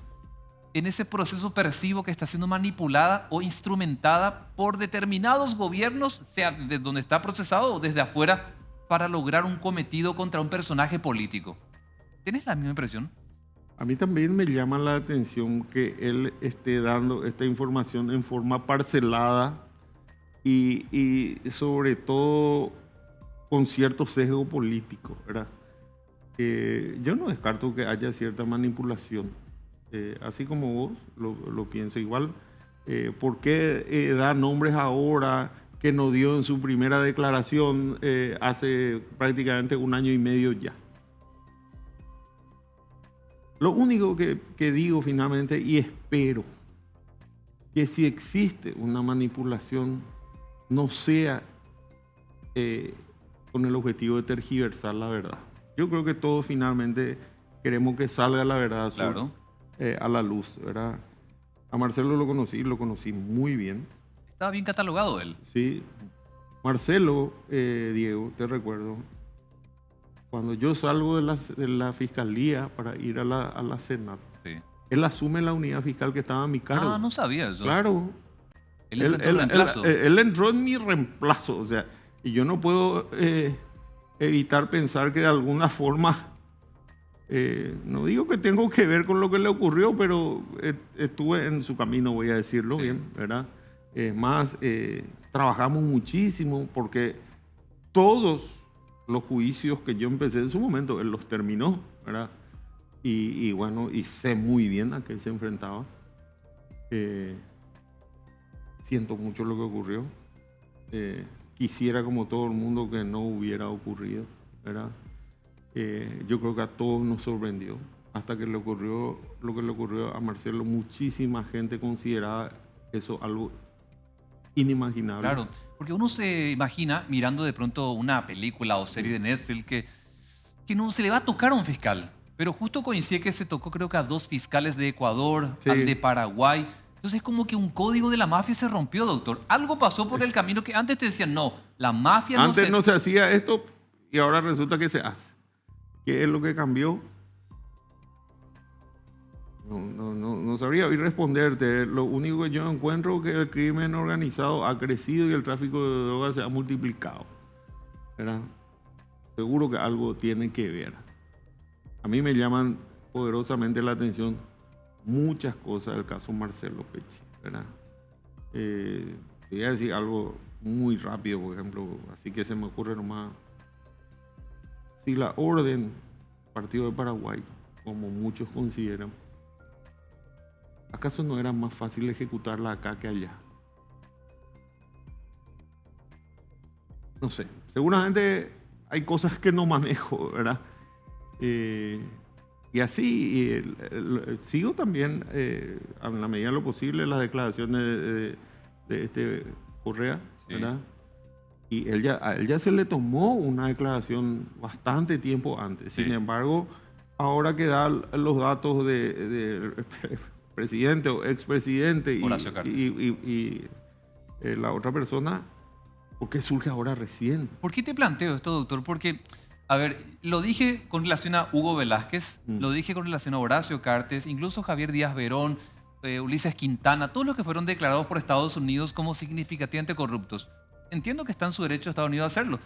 en ese proceso percibo que está siendo manipulada o instrumentada por determinados gobiernos, sea desde donde está procesado o desde afuera, para lograr un cometido contra un personaje político. ¿Tienes la misma impresión? A mí también me llama la atención que él esté dando esta información en forma parcelada y sobre todo con cierto sesgo político, ¿verdad? Yo no descarto que haya cierta manipulación, Así como vos lo pienso igual. ¿Por qué da nombres ahora que no dio en su primera declaración hace prácticamente 1 año y medio ya? Lo único que digo finalmente, y espero, que si existe una manipulación, no sea con el objetivo de tergiversar la verdad. Yo creo que todos finalmente queremos que salga la verdad Claro. a la luz, ¿verdad? A Marcelo lo conocí muy bien. Estaba bien catalogado él. Sí. Marcelo, Diego, te recuerdo, cuando yo salgo de la fiscalía para ir a la Senat, Sí. él asume la unidad fiscal que estaba a mi cargo. Ah, no sabía eso. Claro. Él entró en tu reemplazo. Él entró en mi reemplazo, o sea, y yo no puedo evitar pensar que de alguna forma, no digo que tengo que ver con lo que le ocurrió, pero estuve en su camino, voy a decirlo Sí. bien, ¿verdad? Más, trabajamos muchísimo porque todos los juicios que yo empecé en su momento, él los terminó, ¿verdad? Y bueno, y sé muy bien a qué se enfrentaba. Siento mucho lo que ocurrió. Quisiera, como todo el mundo, que no hubiera ocurrido, ¿verdad? Yo creo que a todos nos sorprendió. Hasta que le ocurrió lo que le ocurrió a Marcelo, muchísima gente consideraba eso algo inimaginable. Claro, porque uno se imagina mirando de pronto una película o serie de Netflix que no se le va a tocar a un fiscal. Pero justo coincide que se tocó, creo que a 2 fiscales de Ecuador, Sí. al de Paraguay. Entonces es como que un código de la mafia se rompió, doctor. Algo pasó por el camino que antes te decían, no, la mafia Antes no se hacía esto y ahora resulta que se hace. ¿Qué es lo que cambió? No sabría hoy responderte. Lo único que yo encuentro es que el crimen organizado ha crecido y el tráfico de drogas se ha multiplicado, ¿verdad? Seguro que algo tiene que ver. A mí me llaman poderosamente la atención muchas cosas del caso Marcelo Pecci, ¿verdad? Voy a decir algo muy rápido, por ejemplo, así que se me ocurre nomás. Si la orden Partido de Paraguay, como muchos consideran, ¿acaso no era más fácil ejecutarla acá que allá? No sé, seguramente hay cosas que no manejo, ¿verdad? Y así sigo también, en la medida de lo posible, las declaraciones de este Correa, Sí. ¿verdad? Y a él ya se le tomó una declaración bastante tiempo antes. Sí. Sin embargo, ahora que da los datos de presidente o expresidente Horacio Cartes. y la otra persona, ¿por qué surge ahora recién? ¿Por qué te planteo esto, doctor? Porque, a ver, lo dije con relación a Hugo Velázquez, lo dije con relación a Horacio Cartes, incluso Javier Díaz Verón, Ulises Quintana, todos los que fueron declarados por Estados Unidos como significativamente corruptos. Entiendo que está en su derecho Estados Unidos a hacerlo,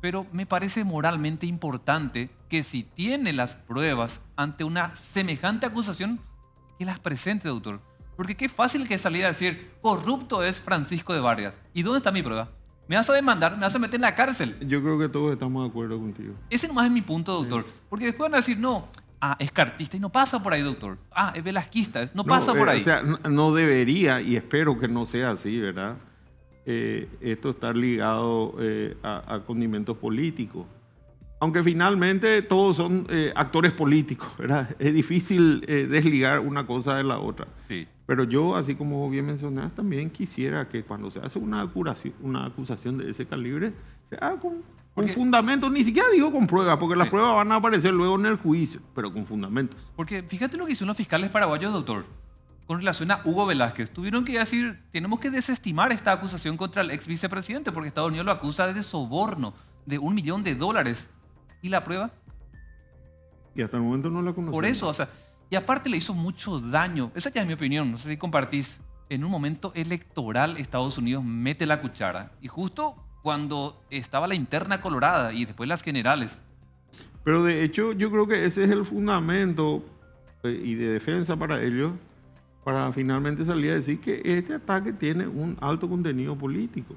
pero me parece moralmente importante que si tiene las pruebas ante una semejante acusación, que las presente, doctor. Porque qué fácil que es salir a decir, corrupto es Francisco de Vargas. ¿Y dónde está mi prueba? ¿Me vas a demandar? ¿Me vas a meter en la cárcel? Yo creo que todos estamos de acuerdo contigo. Ese nomás es mi punto, doctor. Porque después van a decir, no, es cartista y no pasa por ahí, doctor. Es velasquista, no pasa por ahí. O sea, no debería, y espero que no sea así, ¿verdad? Esto está ligado a condimentos políticos. Aunque finalmente todos son actores políticos, ¿verdad? Es difícil desligar una cosa de la otra. Sí. Pero yo, así como bien mencionas, también quisiera que cuando se hace una acusación de ese calibre, se haga con fundamentos, ni siquiera digo con pruebas, porque las pruebas van a aparecer luego en el juicio, pero con fundamentos. Porque fíjate lo que hicieron los fiscales paraguayos, doctor, con relación a Hugo Velázquez. Tuvieron que decir, tenemos que desestimar esta acusación contra el ex vicepresidente, porque Estados Unidos lo acusa de soborno de $1 millón. ¿Y la prueba? Y hasta el momento no la conocemos. Por eso, o sea, y aparte le hizo mucho daño. Esa ya es mi opinión, no sé si compartís. En un momento electoral, Estados Unidos mete la cuchara. Y justo cuando estaba la interna colorada y después las generales. Pero de hecho, yo creo que ese es el fundamento y de defensa para ellos, para finalmente salir a decir que este ataque tiene un alto contenido político.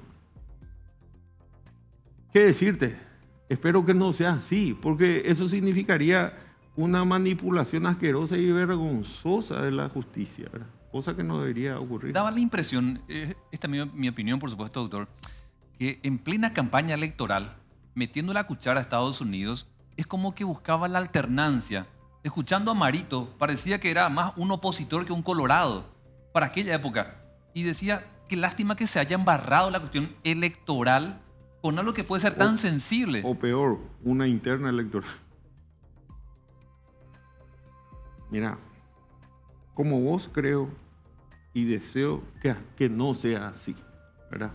¿Qué decirte? Espero que no sea así, porque eso significaría una manipulación asquerosa y vergonzosa de la justicia, ¿verdad? Cosa que no debería ocurrir. Daba la impresión, es también mi opinión, por supuesto, doctor, que en plena campaña electoral, metiendo la cuchara a Estados Unidos, es como que buscaba la alternancia. Escuchando a Marito, parecía que era más un opositor que un colorado para aquella época. Y decía, qué lástima que se haya embarrado la cuestión electoral con algo que puede ser tan sensible. O peor, una interna electoral. Mira, como vos creo y deseo que no sea así, ¿verdad?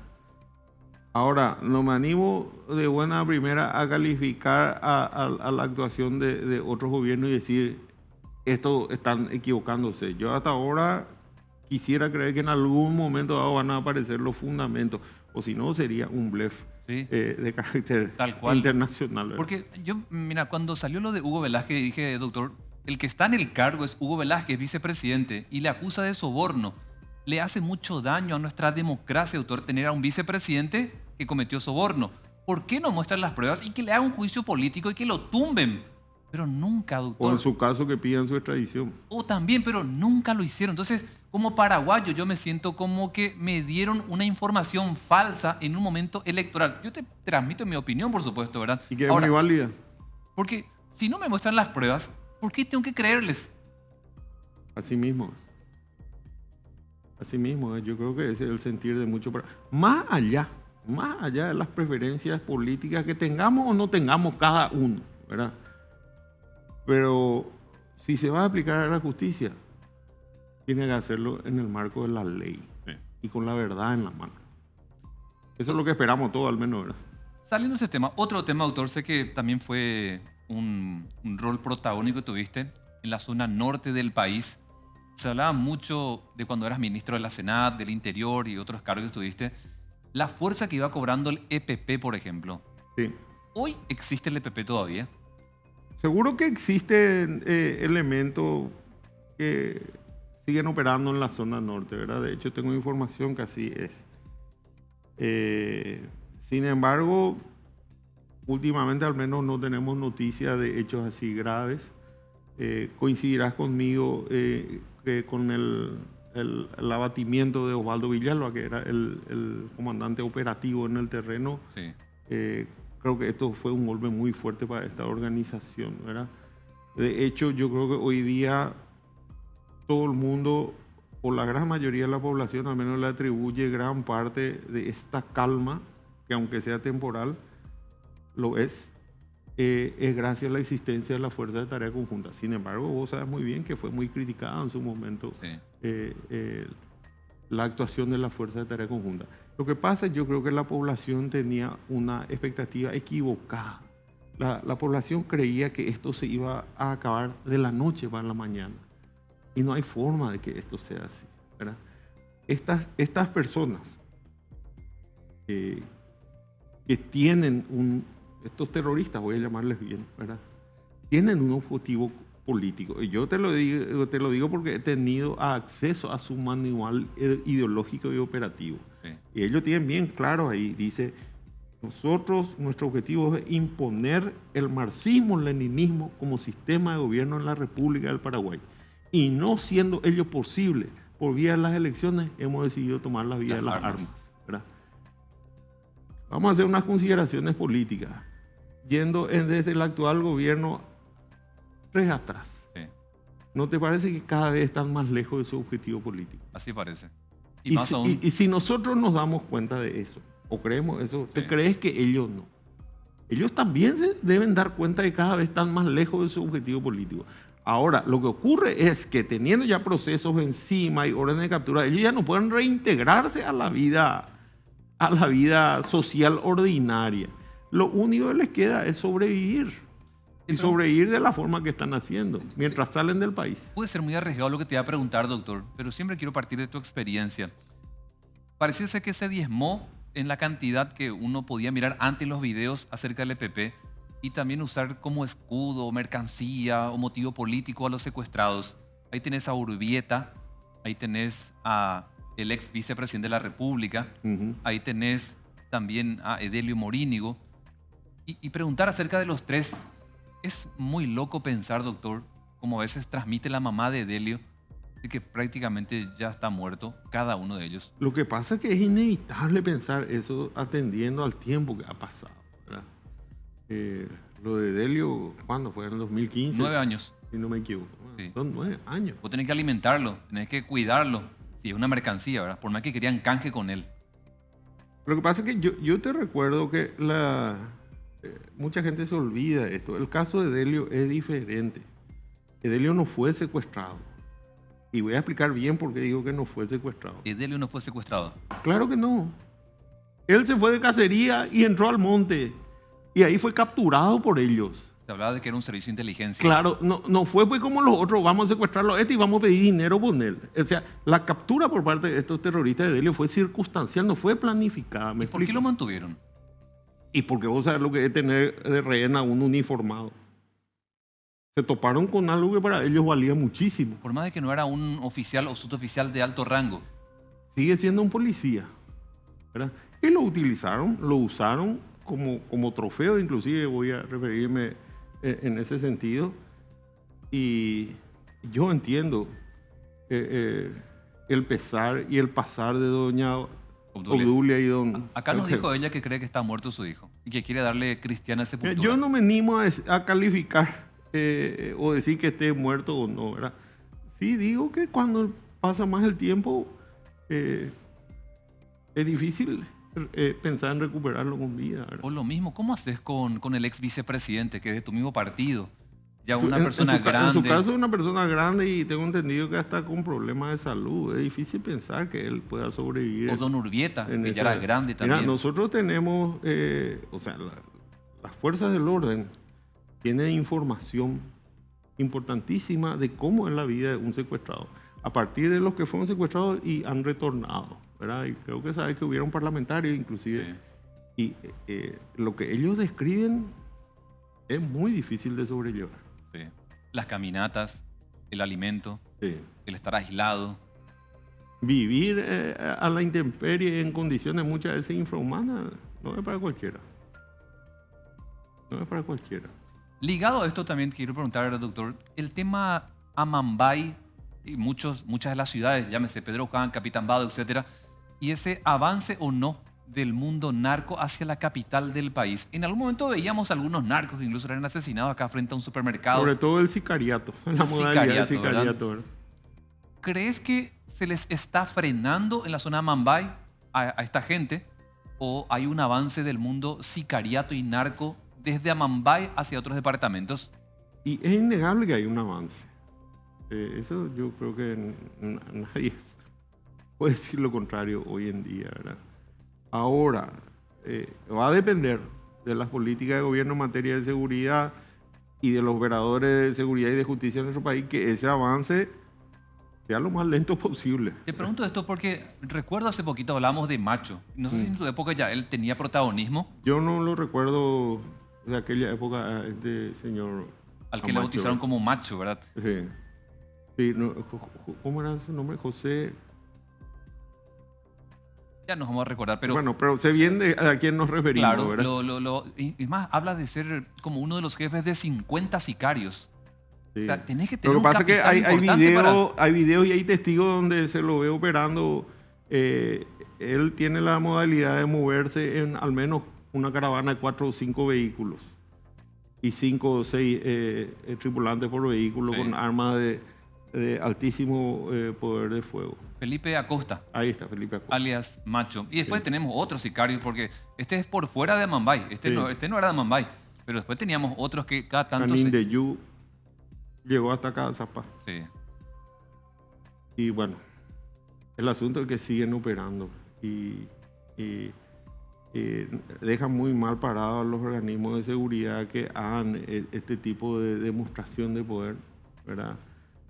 Ahora, no me animo de buena primera a calificar a la actuación de otros gobiernos y decir, esto están equivocándose. Yo hasta ahora quisiera creer que en algún momento dado van a aparecer los fundamentos, o si no sería un blef Sí, de carácter tal cual. internacional, ¿verdad? Porque yo, mira, cuando salió lo de Hugo Velázquez, dije, doctor, el que está en el cargo es Hugo Velázquez, vicepresidente, y le acusa de soborno. Le hace mucho daño a nuestra democracia, doctor, tener a un vicepresidente que cometió soborno. ¿Por qué no muestran las pruebas y que le hagan un juicio político y que lo tumben? Pero nunca, O doctor. en su caso que pidan su extradición. O también, pero nunca lo hicieron. Entonces, como paraguayo, yo me siento como que me dieron una información falsa en un momento electoral. Yo te transmito mi opinión, por supuesto, ¿verdad? Y que es Ahora, muy válida. porque si no me muestran las pruebas, ¿por qué tengo que creerles? Así mismo. Así mismo, yo creo que ese es el sentir de muchos. Más allá de las preferencias políticas que tengamos o no tengamos cada uno, ¿verdad? Pero si se va a aplicar a la justicia, tiene que hacerlo en el marco de la ley y con la verdad en la mano. Eso es lo que esperamos todos, al menos, ¿verdad? Saliendo de ese tema, otro tema, doctor, sé que también fue un rol protagónico que tuviste en la zona norte del país. Se hablaba mucho de cuando eras ministro de la Senat, del Interior y otros cargos que tuviste. La fuerza que iba cobrando el EPP, por ejemplo. Sí. ¿Hoy existe el EPP todavía? Seguro que existen elementos que siguen operando en la zona norte, ¿verdad? De hecho, tengo información que así es. Sin embargo, últimamente al menos no tenemos noticia de hechos así graves. Coincidirás conmigo que con el abatimiento de Osvaldo Villalba, que era el comandante operativo en el terreno, Sí. Creo que esto fue un golpe muy fuerte para esta organización, ¿verdad? De hecho, yo creo que hoy día todo el mundo, o la gran mayoría de la población, al menos le atribuye gran parte de esta calma, que aunque sea temporal, lo es gracias a la existencia de la Fuerza de Tarea Conjunta. Sin embargo, vos sabes muy bien que fue muy criticada en su momento la actuación de la Fuerza de Tarea Conjunta. Lo que pasa, yo creo que la población tenía una expectativa equivocada. La población creía que esto se iba a acabar de la noche para la mañana. Y no hay forma de que esto sea así, ¿verdad? Estas personas que tienen estos terroristas, voy a llamarles bien, ¿verdad? Tienen un objetivo político. Y yo te lo digo porque he tenido acceso a su manual ideológico y operativo. Sí. Y ellos tienen bien claro ahí, dice, nuestro objetivo es imponer el marxismo-leninismo como sistema de gobierno en la República del Paraguay. Y no siendo ello posible por vía de las elecciones, hemos decidido tomar la vía de las armas, ¿verdad? Vamos a hacer unas consideraciones políticas, yendo desde el actual gobierno 3 atrás. Sí. ¿No te parece que cada vez están más lejos de su objetivo político? Así parece. Y más aún, Y si nosotros nos damos cuenta de eso, o creemos eso, ¿te crees que ellos no? Ellos también se deben dar cuenta de que cada vez están más lejos de su objetivo político. Ahora, lo que ocurre es que teniendo ya procesos encima y órdenes de captura, ellos ya no pueden reintegrarse a la vida social ordinaria. Lo único que les queda es sobrevivir. Y sobrevivir de la forma que están haciendo, mientras salen del país. puede ser muy arriesgado lo que te iba a preguntar, doctor, pero siempre quiero partir de tu experiencia. Pareciese que se diezmó en la cantidad que uno podía mirar antes los videos acerca del EPP y también usar como escudo, mercancía o motivo político a los secuestrados. Ahí tenés a Urbieta, ahí tenés a el ex vicepresidente de la República, ahí tenés también a Edelio Morínigo y preguntar acerca de los tres. Es muy loco pensar, doctor, como a veces transmite la mamá de Delio, de que prácticamente ya está muerto cada uno de ellos. Lo que pasa es que es inevitable pensar eso atendiendo al tiempo que ha pasado, ¿verdad? Lo de Delio, ¿cuándo? Fue en el 2015. 9 años. Si no me equivoco. Sí. Son 9 años. Vos tenés que alimentarlo, tenés que cuidarlo. Si es una mercancía, ¿verdad? Por más que querían canje con él. Lo que pasa es que yo te recuerdo que mucha gente se olvida de esto. El caso de Delio es diferente. Delio no fue secuestrado. Y voy a explicar bien por qué digo que no fue secuestrado. Y Delio no fue secuestrado. Claro que no. Él se fue de cacería y entró al monte. Y ahí fue capturado por ellos. Se hablaba de que era un servicio de inteligencia. Claro, no fue pues como los otros, vamos a secuestrarlo a este y vamos a pedir dinero por él. O sea, la captura por parte de estos terroristas de Delio fue circunstancial, no fue planificada. ¿Y por qué lo mantuvieron? Y porque vos sabés lo que es tener de rehén a un uniformado. Se toparon con algo que para ellos valía muchísimo. Por más de que no era un oficial o suboficial de alto rango. Sigue siendo un policía, ¿verdad? Y lo utilizaron, lo usaron como trofeo, inclusive voy a referirme en ese sentido. Y yo entiendo el pesar y el pasar de doña Obdulia y don... Acá nos dijo ella que cree que está muerto su hijo y que quiere darle cristiana sepultura. Yo no me animo a calificar o decir que esté muerto o no, ¿verdad? Sí digo que cuando pasa más el tiempo es difícil pensar en recuperarlo con vida, ¿verdad? O lo mismo, ¿cómo haces con el ex vicepresidente que es de tu mismo partido? Ya una persona grande. En su caso, una persona grande y tengo entendido que hasta con problemas de salud. Es difícil pensar que él pueda sobrevivir. O don Urbieta, que ya era grande también. Mira, nosotros tenemos, las fuerzas del orden tienen información importantísima de cómo es la vida de un secuestrado. A partir de los que fueron secuestrados y han retornado, ¿verdad? Y creo que sabes que hubieron parlamentarios inclusive. Sí. Y lo que ellos describen es muy difícil de sobrellevar. Sí. Las caminatas, el alimento, sí, el estar aislado. Vivir a la intemperie en condiciones muchas veces infrahumanas no es para cualquiera. No es para cualquiera. Ligado a esto también quiero preguntar, doctor, el tema Amambay y muchas de las ciudades, llámese Pedro Juan, Capitán Vado, etcétera, y ese avance o no del mundo narco hacia la capital del país. En algún momento veíamos algunos narcos que incluso eran asesinados acá frente a un supermercado. Sobre todo el sicariato, la modalidad del sicariato, ¿verdad? ¿Crees que se les está frenando en la zona de Amambay a esta gente o hay un avance del mundo sicariato y narco desde Amambay hacia otros departamentos? Y es innegable que hay un avance. Eso yo creo que nadie puede decir lo contrario hoy en día, ¿verdad? Ahora, va a depender de las políticas de gobierno en materia de seguridad y de los operadores de seguridad y de justicia en nuestro país que ese avance sea lo más lento posible. Te pregunto esto porque recuerdo hace poquito hablamos de Macho. No sé si en tu época ya él tenía protagonismo. Yo no lo recuerdo de aquella época, este señor. Al que le bautizaron como Macho, ¿verdad? Sí. Sí, no, ¿cómo era su nombre? José. Ya nos vamos a recordar, pero... Bueno, pero sé bien a quién nos referimos, claro, ¿verdad? Y más, habla de ser como uno de los jefes de 50 sicarios. Sí. O sea, tenés que tener lo que un pasa es que hay videos y hay testigos donde se lo ve operando. Él tiene la modalidad de moverse en al menos una caravana de 4 o 5 vehículos y 5 o 6 tripulantes por vehículo, sí, con armas de altísimo poder de fuego. Felipe Acosta. Ahí está, Felipe Acosta. Alias Macho. Y después sí, tenemos otros sicarios, porque este es por fuera de Amambay. Este no era de Amambay. Pero después teníamos otros que cada tanto... Canín de Yu llegó hasta acá a Zapá. Sí. Y bueno, el asunto es que siguen operando y dejan muy mal parados a los organismos de seguridad que hagan este tipo de demostración de poder, ¿verdad?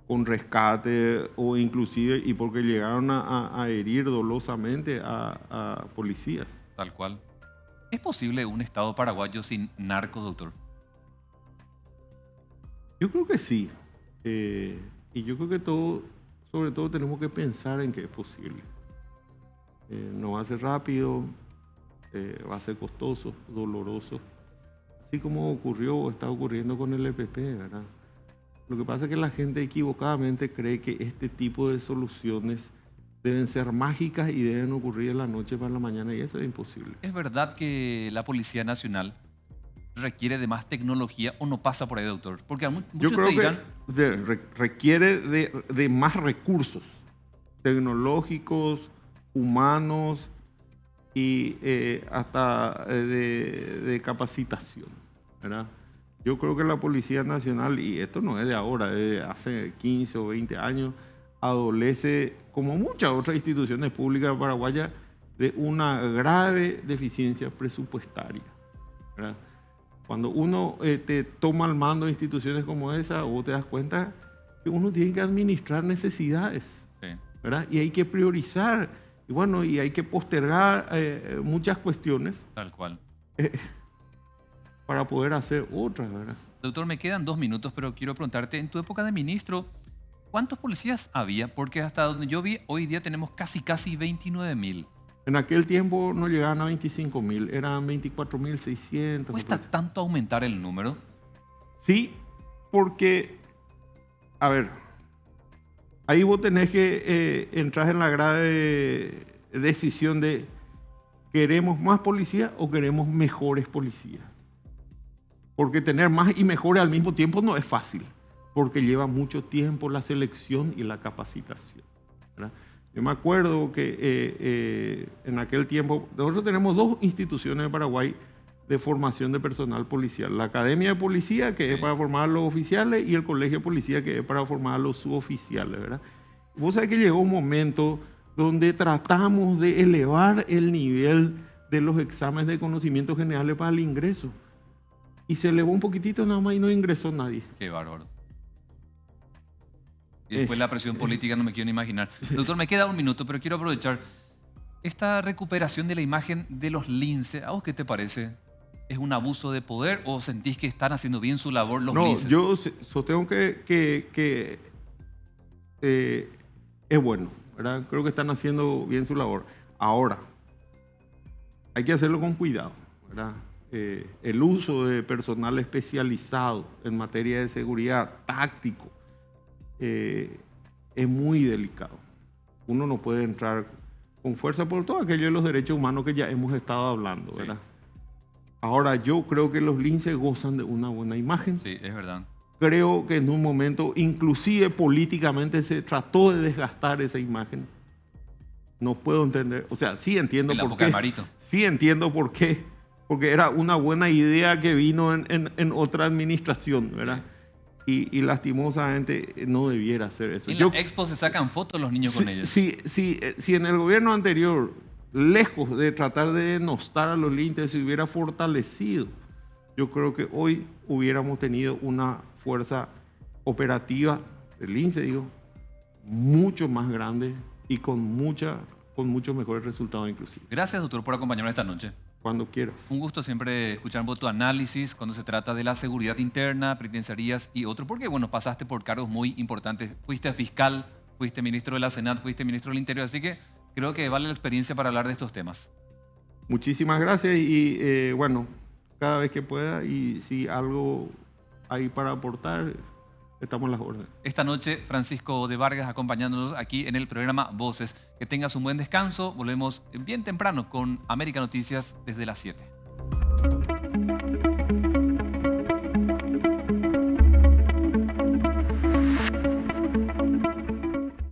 Con rescate o inclusive y porque llegaron a herir dolosamente a policías. Tal cual. ¿Es posible un Estado paraguayo sin narcos, doctor? Yo creo que sí. Y yo creo que sobre todo tenemos que pensar en que es posible. No va a ser rápido, va a ser costoso, doloroso. así como ocurrió o está ocurriendo con el EPP, ¿verdad? Lo que pasa es que la gente equivocadamente cree que este tipo de soluciones deben ser mágicas y deben ocurrir de la noche para la mañana, y eso es imposible. ¿Es verdad que la Policía Nacional requiere de más tecnología o no pasa por ahí, doctor? Porque Yo muchos creo te dirán, que requiere de más recursos tecnológicos, humanos y hasta de capacitación, ¿verdad? Yo creo que la Policía Nacional, y esto no es de ahora, es de hace 15 o 20 años, adolece, como muchas otras instituciones públicas paraguayas, de una grave deficiencia presupuestaria, ¿verdad? Cuando uno te toma al mando de instituciones como esa, vos te das cuenta que uno tiene que administrar necesidades, sí, ¿verdad? Y hay que priorizar, y bueno, y hay que postergar muchas cuestiones tal cual. para poder hacer otras, ¿verdad? Doctor, me quedan 2 minutos, pero quiero preguntarte, en tu época de ministro, ¿cuántos policías había? Porque hasta donde yo vi, hoy día tenemos casi 29.000. En aquel tiempo no llegaban a 25.000, eran 24.600. ¿Cuesta tanto aumentar el número? Sí, porque, a ver, ahí vos tenés que entrar en la grave decisión de ¿queremos más policía o queremos mejores policías? Porque tener más y mejores al mismo tiempo no es fácil, porque lleva mucho tiempo la selección y la capacitación, ¿verdad? Yo me acuerdo que en aquel tiempo, nosotros tenemos 2 instituciones en Paraguay de formación de personal policial. La Academia de Policía, que es para formar a los oficiales, y el Colegio de Policía, que es para formar a los suboficiales, ¿verdad? Vos sabés que llegó un momento donde tratamos de elevar el nivel de los exámenes de conocimientos generales para el ingreso. Y se elevó un poquitito nada más y no ingresó nadie. Qué bárbaro. Y después la presión política no me quiero ni imaginar. Doctor, me queda 1 minuto, pero quiero aprovechar. Esta recuperación de la imagen de los lince, ¿a vos qué te parece? ¿Es un abuso de poder o sentís que están haciendo bien su labor los linces? No, yo sostengo que es bueno, ¿verdad? Creo que están haciendo bien su labor. Ahora, hay que hacerlo con cuidado, ¿verdad? El uso de personal especializado en materia de seguridad táctico es muy delicado. Uno no puede entrar con fuerza por todo aquello de los derechos humanos que ya hemos estado hablando, ¿verdad? Sí. Ahora, yo creo que los linces gozan de una buena imagen. Sí, es verdad. Creo que en un momento, inclusive políticamente, se trató de desgastar esa imagen. No puedo entender, o sea, sí entiendo por qué. Sí entiendo por qué, porque era una buena idea que vino en otra administración, ¿verdad? Y lastimosamente no debiera hacer eso. En la expo se sacan fotos los niños con ellos. Si en el gobierno anterior, lejos de tratar de denostar a los linces, se hubiera fortalecido, yo creo que hoy hubiéramos tenido una fuerza operativa del lince, digo, mucho más grande y con muchos mejores resultados inclusive. Gracias, doctor, por acompañarnos esta noche. Cuando quieras. Un gusto siempre escuchar tu análisis cuando se trata de la seguridad interna, penitenciarías y otros, porque bueno, pasaste por cargos muy importantes. Fuiste fiscal, fuiste ministro de la Senat, fuiste ministro del Interior, así que creo que vale la experiencia para hablar de estos temas. Muchísimas gracias y bueno, cada vez que pueda y si algo hay para aportar, estamos en las órdenes. Esta noche, Francisco de Vargas acompañándonos aquí en el programa Voces. Que tengas un buen descanso. Volvemos bien temprano con América Noticias desde las 7.